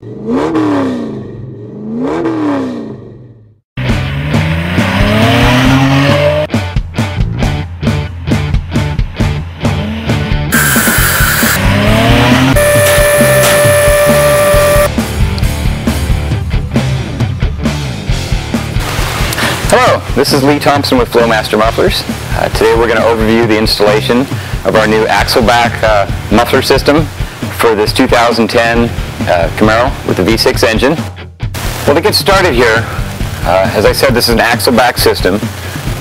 Hello, this is Lee Thompson with Flowmaster Mufflers. Today we're going to overview the installation of our new axle back muffler system for this 2010 Camaro with the V6 engine. Well, to get started here, as I said, this is an axle back system.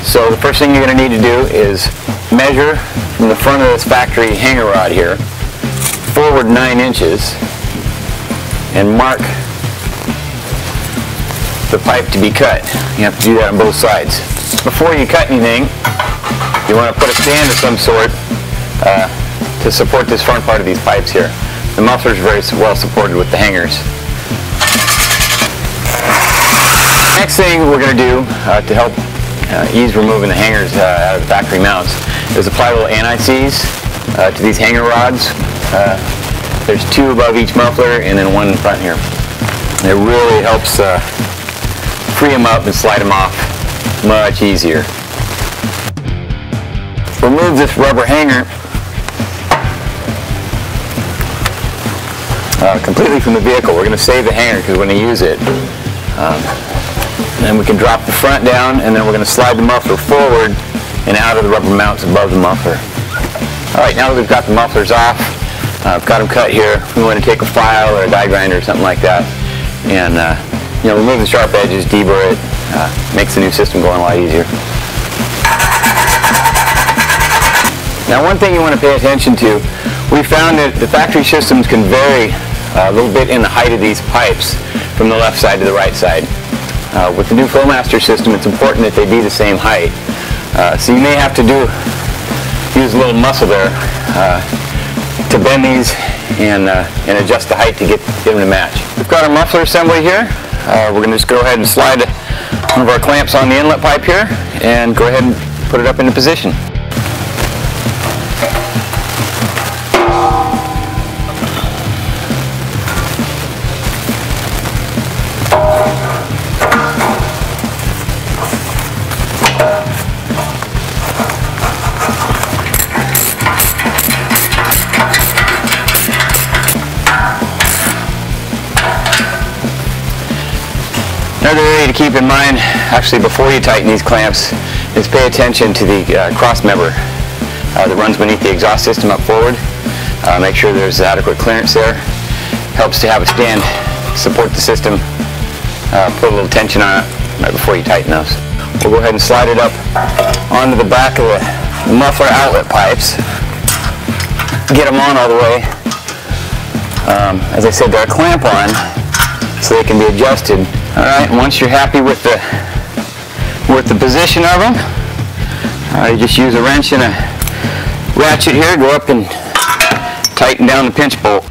So the first thing you're going to need to do is measure from the front of this factory hanger rod here forward 9 inches and mark the pipe to be cut. You have to do that on both sides. Before you cut anything, you want to put a stand of some sort to support this front part of these pipes here. The muffler is very well supported with the hangers. Next thing we're going to do to help ease removing the hangers out of the factory mounts is apply little anti-seize to these hanger rods. There's 2 above each muffler and then 1 in front here. It really helps free them up and slide them off much easier. Remove this rubber hanger completely from the vehicle. We're going to save the hanger because we're going to use it. Then we can drop the front down and then we're going to slide the muffler forward and out of the rubber mounts above the muffler. Alright, now that we've got the mufflers off, I've got them cut here. We want to take a file or a die grinder or something like that and remove the sharp edges, deburr it, makes the new system go on a lot easier. Now, one thing you want to pay attention to, we found that the factory systems can vary a little bit in the height of these pipes from the left side to the right side. With the new Flowmaster system, it's important that they be the same height. So you may have to use a little muscle there to bend these and adjust the height to get them to match. We've got our muffler assembly here. We're going to just go ahead and slide one of our clamps on the inlet pipe here and go ahead and put it up into position. Another area to keep in mind, actually before you tighten these clamps, is pay attention to the cross member that runs beneath the exhaust system up forward. Make sure there's adequate clearance there. Helps to have a stand support the system. Put a little tension on it right before you tighten those. We'll go ahead and slide it up onto the back of the muffler outlet pipes. Get them on all the way. As I said, they're a clamp on, so they can be adjusted. All right, and once you're happy with the position of them, you just use a wrench and a ratchet here, go up and tighten down the pinch bolt.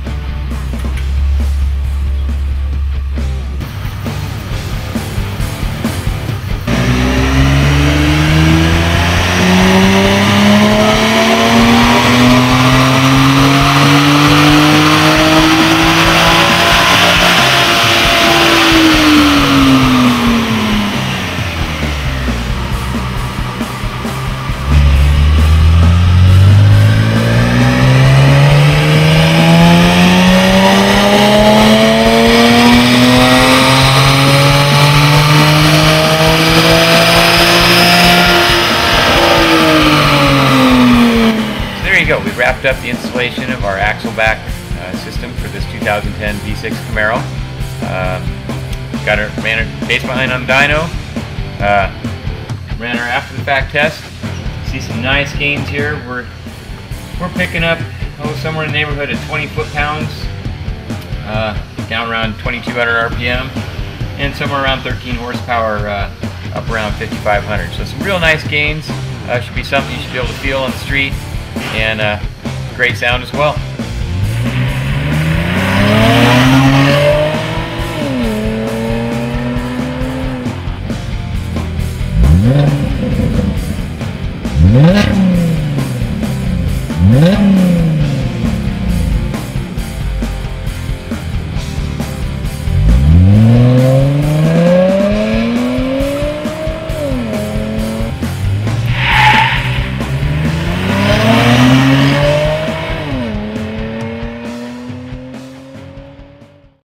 We've wrapped up the installation of our axle back system for this 2010 V6 Camaro. Ran our base behind on the dyno, ran our after the fact test. See some nice gains here. We're picking up somewhere in the neighborhood of 20 foot-pounds, down around 2200 RPM, and somewhere around 13 horsepower, up around 5500. So some real nice gains. Should be something you should be able to feel on the street, and great sound as well.